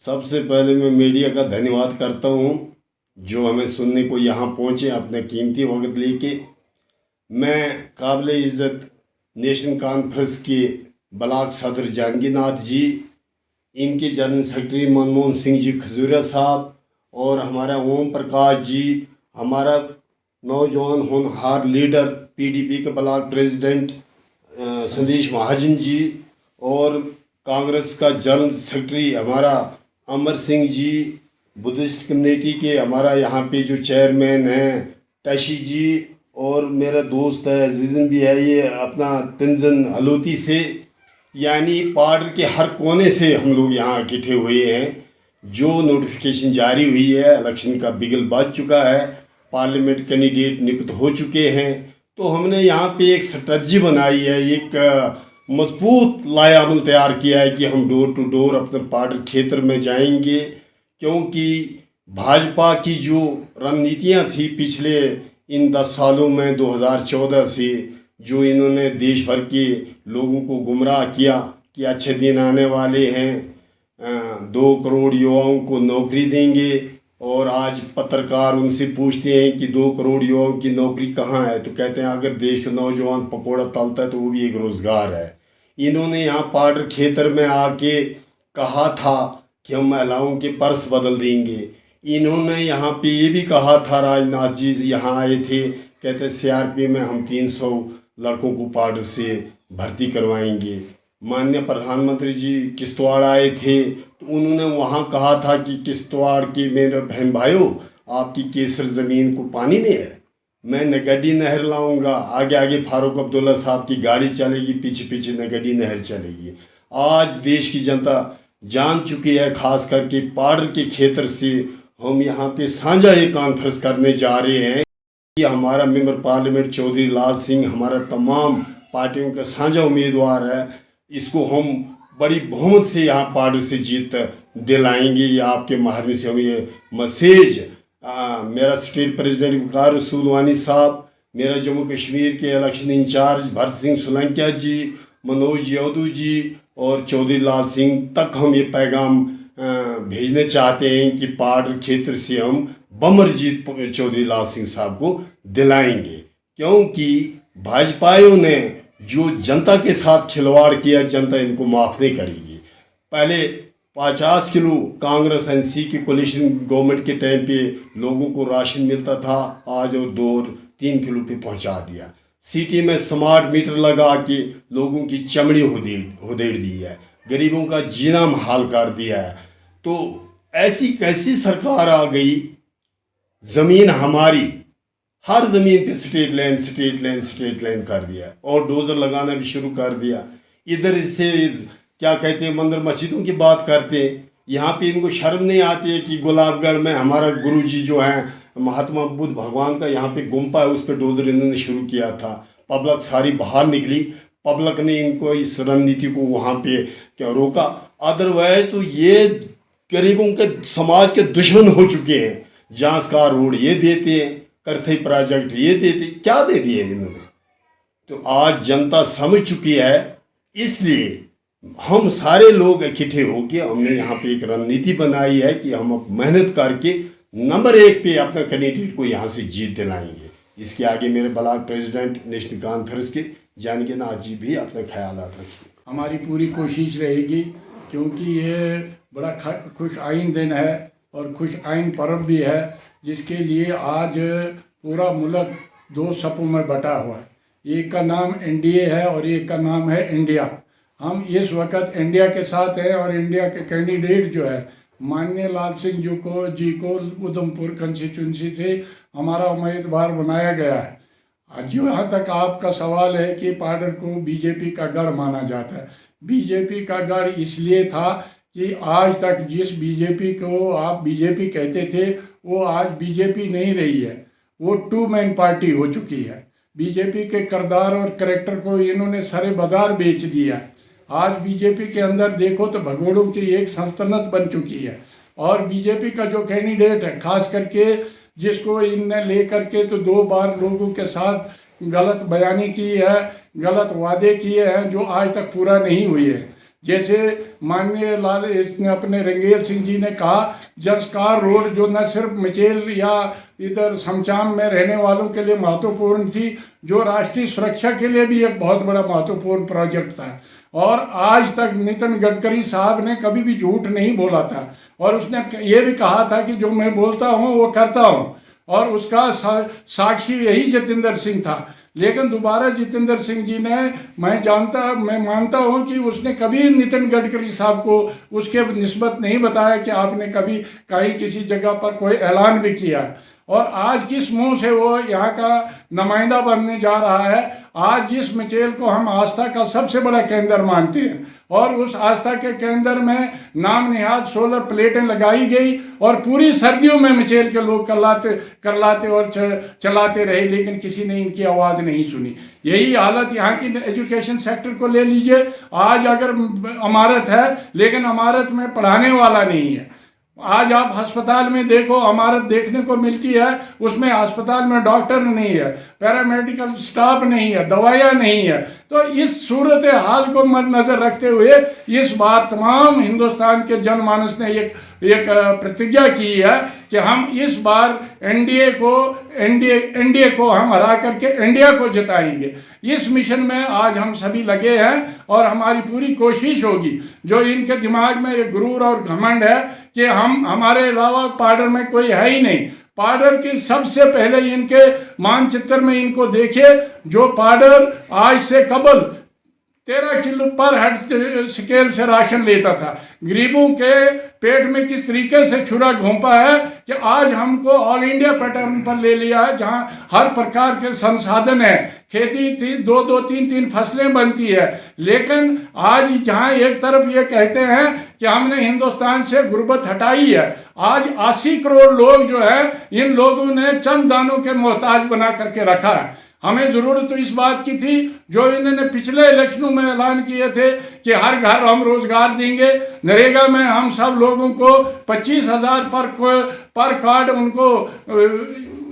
सबसे पहले मैं मीडिया का धन्यवाद करता हूँ जो हमें सुनने को यहाँ पहुँचे अपने कीमती वक्त लेके। मैं काबिल इज़्ज़त नेशन कॉन्फ्रेंस के ब्लॉक सदर जहांगीरनाथ जी, इनके जनरल सेक्रेटरी मनमोहन सिंह जी खजूरिया साहब और हमारा ओम प्रकाश जी, हमारा नौजवान होनहार लीडर पीडीपी के ब्लॉक प्रेसिडेंट संदेश महाजन जी और कांग्रेस का जनरल सेक्रेटरी हमारा अमर सिंह जी, बुद्धिस्ट कम्युनिटी के हमारा यहाँ पे जो चेयरमैन हैं टशी जी, और मेरा दोस्त है अजीज़न भी है ये अपना तंजन हलोती से, यानी पार्डर के हर कोने से हम लोग यहाँ इकट्ठे हुए हैं। जो नोटिफिकेशन जारी हुई है, इलेक्शन का बिगल बज चुका है, पार्लियामेंट कैंडिडेट नियुक्त हो चुके हैं, तो हमने यहाँ पे एक स्ट्रेटजी बनाई है, एक मजबूत लायामल तैयार किया है कि हम डोर टू डोर अपने पार्डर क्षेत्र में जाएंगे। क्योंकि भाजपा की जो रणनीतियाँ थी पिछले इन 10 सालों में 2014 से, जो इन्होंने देश भर के लोगों को गुमराह किया कि अच्छे दिन आने वाले हैं, 2 करोड़ युवाओं को नौकरी देंगे, और आज पत्रकार उनसे पूछते हैं कि 2 करोड़ युवाओं की नौकरी कहाँ है, तो कहते हैं अगर देश का नौजवान पकौड़ा तलता है तो वो भी एक रोज़गार है। इन्होंने यहाँ पार्डर क्षेत्र में आके कहा था कि हम महिलाओं के पर्स बदल देंगे। इन्होंने यहाँ पे ये भी कहा था, राजनाथ जी यहाँ आए थे, कहते सीआरपी में हम 300 लड़कों को पार्डर से भर्ती करवाएंगे। माननीय प्रधानमंत्री जी किश्तवाड़ आए थे तो उन्होंने वहाँ कहा था कि किश्तवाड़ के मेरे बहन भाइयों, आपकी केसर ज़मीन को पानी नहीं है, मैं नगडी नहर लाऊंगा। आगे आगे फारूक अब्दुल्ला साहब की गाड़ी चलेगी, पीछे पीछे नगडी नहर चलेगी। आज देश की जनता जान चुकी है, खास करके पार्डर के क्षेत्र से हम यहाँ पे साझा एक कॉन्फ्रेंस करने जा रहे हैं कि हमारा मेंबर पार्लियामेंट चौधरी लाल सिंह हमारा तमाम पार्टियों का साझा उम्मीदवार है। इसको हम बड़ी बहुमत से यहाँ पार्डर से जीत दिलाएंगे। ये आपके माध्यम से हम ये मैसेज मेरा स्टेट प्रेसिडेंट वकार रसूल वानी साहब, मेरा जम्मू कश्मीर के इलेक्शन इंचार्ज भरत सिंह सोलंकिया जी, मनोज यादव जी और चौधरी लाल सिंह तक हम ये पैगाम भेजने चाहते हैं कि पार्डर क्षेत्र से हम बम्पर जीत चौधरी लाल सिंह साहब को दिलाएंगे। क्योंकि भाजपाइयों ने जो जनता के साथ खिलवाड़ किया, जनता इनको माफ़ नहीं करेगी। पहले 50 किलो कांग्रेस एनसी की कोलिशन गवर्नमेंट के टाइम पे लोगों को राशन मिलता था, आज और 2 और 3 किलो पे पहुंचा दिया। सिटी में स्मार्ट मीटर लगा के लोगों की चमड़ी उधेड़ दी है, गरीबों का जीना महाल कर दिया है। तो ऐसी कैसी सरकार आ गई, ज़मीन हमारी, हर ज़मीन पे स्टेट लैंड कर दिया और डोजर लगाना भी शुरू कर दिया। इधर से क्या कहते हैं, मंदिर मस्जिदों की बात करते हैं, यहाँ पे इनको शर्म नहीं आती है कि गुलाबगढ़ में हमारा गुरुजी जो है महात्मा बुद्ध भगवान का यहाँ पे गुम्फा है, उस पर डोजर इन्होंने शुरू किया था। पब्लिक सारी बाहर निकली, पब्लिक ने इनको इस रणनीति को वहाँ पे क्या रोका। अदरवाइज तो ये गरीबों के समाज के दुश्मन हो चुके हैं। जांसका रोड ये देते हैं, करथई प्रोजेक्ट ये देते, क्या दे दिए इन्होंने। तो आज जनता समझ चुकी है, इसलिए हम सारे लोग इकट्ठे होके हमने यहाँ पे एक रणनीति बनाई है कि हम मेहनत करके नंबर 1 पे अपना कैंडिडेट को यहाँ से जीत दिलाएंगे। इसके आगे मेरे ब्लॉक प्रेसिडेंट नेशनल कॉन्फ्रेंस के जहांगीरनाथ जी भी अपने ख्याल रखिए। हमारी पूरी कोशिश रहेगी, क्योंकि ये बड़ा खुश आइन दिन है और खुश आइन पर्व भी है, जिसके लिए आज पूरा मुल्क 2 सपों में बटा हुआ है। एक का नाम एनडीए है और एक का नाम है इंडिया। हम इस वक्त इंडिया के साथ हैं और इंडिया के कैंडिडेट जो है माननीय लाल सिंह जी को उधमपुर कंस्टिट्यूंसी से हमारा उम्मीदवार बनाया गया है। जो यहाँ तक आपका सवाल है कि पार्डर को बीजेपी का गढ़ माना जाता है, बीजेपी का गढ़ इसलिए था कि आज तक जिस बीजेपी को आप बीजेपी कहते थे वो आज बीजेपी नहीं रही है, वो 2 मैन पार्टी हो चुकी है। बीजेपी के किरदार और करैक्टर को इन्होंने सारे बाजार बेच दिया है। आज बीजेपी के अंदर देखो तो भगोड़ों की एक सल्तनत बन चुकी है, और बीजेपी का जो कैंडिडेट है, खास करके जिसको इनने ले करके तो 2 बार लोगों के साथ गलत बयानी की है, गलत वादे किए हैं जो आज तक पूरा नहीं हुए हैं। जैसे माननीय लाल इसने अपने रंगेर सिंह जी ने कहा, जसकार रोड जो न सिर्फ मचेल या इधर समचाम में रहने वालों के लिए महत्वपूर्ण थी, जो राष्ट्रीय सुरक्षा के लिए भी एक बहुत बड़ा महत्वपूर्ण प्रोजेक्ट था। और आज तक नितिन गडकरी साहब ने कभी भी झूठ नहीं बोला था, और उसने ये भी कहा था कि जो मैं बोलता हूँ वो करता हूँ, और उसका साक्षी यही जितेंद्र सिंह था। लेकिन दोबारा जितेंद्र सिंह जी ने, मैं मानता हूं कि उसने कभी नितिन गडकरी साहब को उसके निस्बत नहीं बताया कि आपने कभी कहीं किसी जगह पर कोई ऐलान भी किया। और आज किस मुंह से वो यहाँ का नुमाइंदा बनने जा रहा है। आज जिस मचेल को हम आस्था का सबसे बड़ा केंद्र मानते हैं, और उस आस्था के केंद्र में नाम निहाद सोलर प्लेटें लगाई गई, और पूरी सर्दियों में मचेल के लोग करलाते और चलाते रहे, लेकिन किसी ने इनकी आवाज़ नहीं सुनी। यही हालत यहाँ की एजुकेशन सेक्टर को ले लीजिए। आज अगर इमारत है, लेकिन इमारत में पढ़ाने वाला नहीं है। आज आप अस्पताल में देखो, इमारत देखने को मिलती है, उसमें अस्पताल में डॉक्टर नहीं है, पैरामेडिकल स्टाफ नहीं है, दवाइयाँ नहीं है। तो इस सूरत हाल को मद्देनजर रखते हुए इस बार तमाम हिंदुस्तान के जनमानस ने एक प्रतिज्ञा की है कि हम इस बार एनडीए को हम हरा करके इंडिया को जिताएंगे। इस मिशन में आज हम सभी लगे हैं, और हमारी पूरी कोशिश होगी। जो इनके दिमाग में एक गुरूर और घमंड है कि हमारे अलावा पार्डर में कोई है ही नहीं, पार्डर की सबसे पहले इनके मानचित्र में इनको देखे, जो पार्डर आज से कबल 13 किलो पर हेड स्केल से राशन लेता था। गरीबों के पेट में किस तरीके से छुरा घोंपा है कि आज हमको ऑल इंडिया पैटर्न पर ले लिया है, जहां हर प्रकार के संसाधन है, खेती 2-2, 3-3 फसलें बनती है। लेकिन आज जहां एक तरफ ये कहते हैं कि हमने हिंदुस्तान से गुर्बत हटाई है, आज 80 करोड़ लोग जो है, इन लोगों ने चंद दानों के मोहताज बना करके रखा है। हमें जरूरत तो इस बात की थी, जो इन्होंने पिछले इलेक्शनों में ऐलान किए थे कि हर घर हम रोजगार देंगे, नरेगा में हम सब लोगों को 25,000 पर कार्ड उनको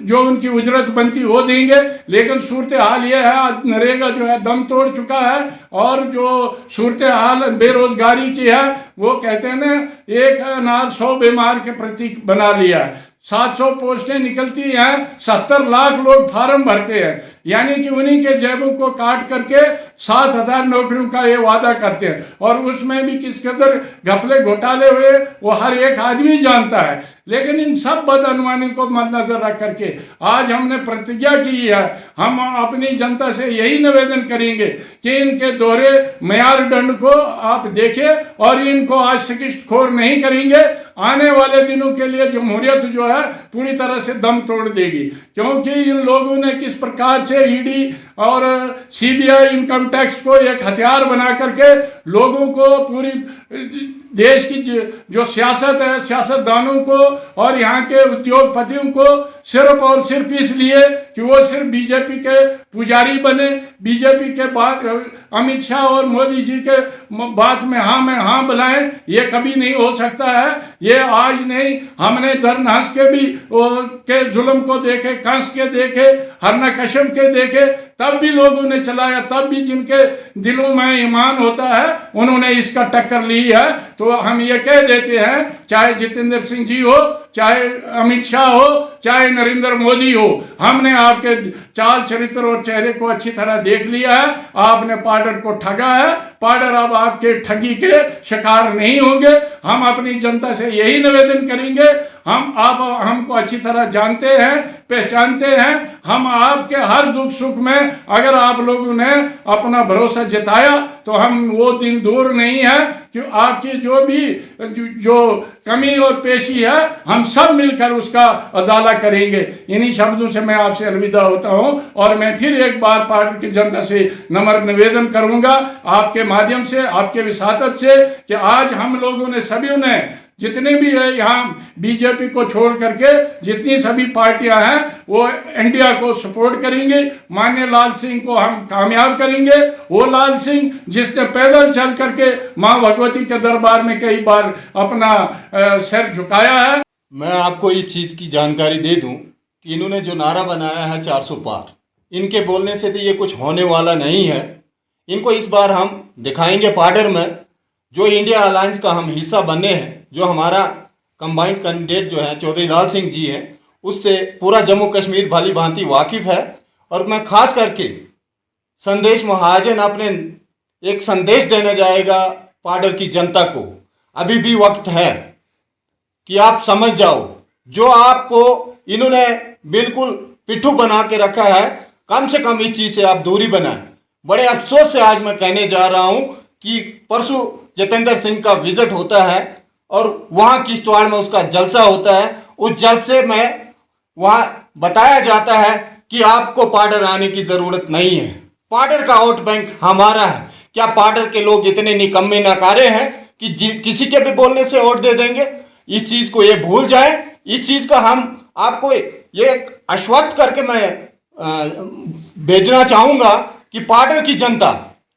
जो उनकी उजरत बनती वो देंगे। लेकिन सूरत हाल ये है, आज नरेगा जो है दम तोड़ चुका है, और जो सूरत हाल बेरोजगारी की है, वो कहते हैं ना, एक अनार 100 बीमार के प्रतीक बना लिया है। 700 पोस्टें निकलती हैं, 70 लाख लोग फार्म भरते हैं, यानी कि उन्हीं के जेबों को काट करके 7,000 नौकरियों का ये वादा करते हैं। और उसमें भी किस कदर घपले घोटाले हुए वो हर एक आदमी जानता है। लेकिन इन सब बदअनुमानी को मद्देनजर रख करके आज हमने प्रतिज्ञा की है, हम अपनी जनता से यही निवेदन करेंगे कि इनके दोहरे मयार दंड को आप देखें, और इनको आज शिकस्तखोर नहीं करेंगे। आने वाले दिनों के लिए जमहूरियत जो है पूरी तरह से दम तोड़ देगी, क्योंकि इन लोगों ने किस प्रकार से ईडी और सीबीआई इनकम टैक्स को एक हथियार बना करके लोगों को, पूरी देश की जो सियासत है, सियासतदानों को और यहाँ के उद्योगपतियों को सिर्फ और सिर्फ इसलिए कि वो सिर्फ बीजेपी के पुजारी बने, बीजेपी के बाद अमित शाह और मोदी जी के बात में हाँ बुलाएं, ये कभी नहीं हो सकता है। ये आज नहीं, हमने धरनहस के भी के जुल्म को देखे, कंस के देखे, हरनकश्यप के देखे, तब भी लोगों ने चलाया, तब भी जिनके दिलों में ईमान होता है उन्होंने इसका टक्कर ली है। तो हम ये कह देते हैं, चाहे जितेंद्र सिंह जी हो, चाहे अमित शाह हो, चाहे नरेंद्र मोदी हो, हमने आपके चाल चरित्र और चेहरे को अच्छी तरह देख लिया है। आपने पार्डर को ठगा है, पार्डर अब आपके ठगी के शिकार नहीं होंगे। हम अपनी जनता से यही निवेदन करेंगे, आप हमको अच्छी तरह जानते हैं, पहचानते हैं। हम आपके हर दुख सुख में अगर आप लोगों ने अपना भरोसा जताया तो हम वो दिन दूर नहीं है कि आपकी जो कमी और पेशी है, हम सब मिलकर उसका उजाला करेंगे। इन्हीं शब्दों से मैं आपसे अलविदा होता हूं, और मैं फिर एक बार पार्टी की जनता से नम्र निवेदन करूंगा आपके माध्यम से, आपके विसातत से, कि आज हम लोगों ने सभी ने जितने भी है यहाँ बीजेपी को छोड़ करके जितनी सभी पार्टियां हैं वो इंडिया को सपोर्ट करेंगे। माननीय लाल सिंह को हम कामयाब करेंगे। वो लाल सिंह जिसने पैदल चल करके माँ भगवती के दरबार में कई बार अपना सिर झुकाया है। मैं आपको इस चीज़ की जानकारी दे दूं कि इन्होंने जो नारा बनाया है 400 पार, इनके बोलने से तो ये कुछ होने वाला नहीं है। इनको इस बार हम दिखाएंगे पार्डर में, जो इंडिया अलायंस का हम हिस्सा बने हैं, जो हमारा कंबाइंड कैंडिडेट जो है चौधरी लाल सिंह जी हैं, उससे पूरा जम्मू कश्मीर भली भांति वाकिफ है। और मैं खास करके संदेश महाजन अपने एक संदेश देने जाएगा पाडर की जनता को। अभी भी वक्त है कि आप समझ जाओ, जो आपको इन्होंने बिल्कुल पिट्ठू बना के रखा है, कम से कम इस चीज़ से आप दूरी बनाएं। बड़े अफसोस से आज मैं कहने जा रहा हूं कि परसों जितेंद्र सिंह का विजिट होता है और वहां किश्तवाड़ में उसका जलसा होता है। उस जलसे में वहां बताया जाता है कि आपको पाडर आने की जरूरत नहीं है, पाडर का वोट बैंक हमारा है। क्या पाडर के लोग इतने निकम्मे नकारे हैं कि किसी के भी बोलने से वोट दे देंगे? इस चीज को ये भूल जाए। इस चीज का हम आपको ये आश्वस्त करके मैं भेजना चाहूंगा कि पाडर की जनता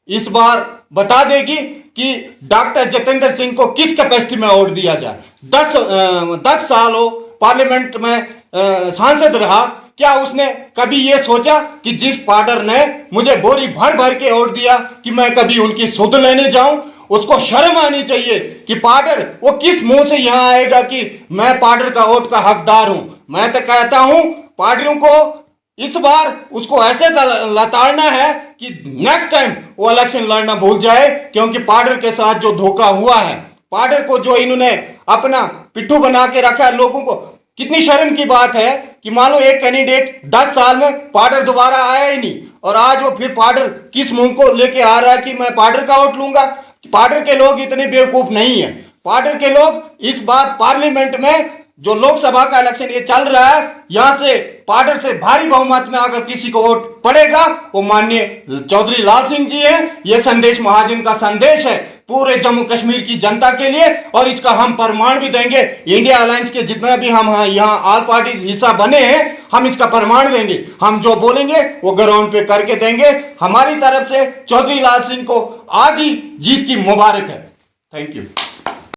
इस बार बता देगी कि डॉक्टर जितेंद्र सिंह को किस कैपेसिटी में वोट दिया जाए। 10 साल हो पार्लियामेंट में सांसद रहा, क्या उसने कभी ये सोचा कि जिस पाडर ने मुझे बोरी भर भर के वोट दिया कि मैं कभी उनकी सुध लेने जाऊं? उसको शर्म आनी चाहिए कि पाडर वो किस मुंह से यहां आएगा कि मैं पाडर का वोट का हकदार हूं। मैं तो कहता हूं पाडरियों को इस बार उसको ऐसे लताड़ना है कि नेक्स्ट टाइम वो इलेक्शन लड़ना भूल जाए, क्योंकि पाडर के साथ जो धोखा हुआ है, पाडर को जो इन्होंने अपना पिट्ठू बना के रखा है, लोगों को कितनी शर्म की बात है कि मान लो एक कैंडिडेट 10 साल में पाडर दोबारा आया ही नहीं और आज वो फिर पाडर किस मुंह को लेके आ रहा है कि मैं पाडर का वोट लूंगा। पाडर के लोग इतने बेवकूफ नहीं है। पाडर के लोग इस बार पार्लियामेंट में जो लोकसभा का इलेक्शन ये चल रहा है, यहां से पाडर से भारी बहुमत में अगर किसी को वोट पड़ेगा वो माननीय चौधरी लाल सिंह जी हैं। ये संदेश महाजन का संदेश है पूरे जम्मू कश्मीर की जनता के लिए और इसका हम प्रमाण भी देंगे। इंडिया अलायंस के जितना भी हम यहाँ ऑल पार्टीज हिस्सा बने हैं, हम इसका प्रमाण देंगे। हम जो बोलेंगे वो ग्राउंड पे करके देंगे। हमारी तरफ से चौधरी लाल सिंह को आज ही जीत की मुबारक है। Thank you.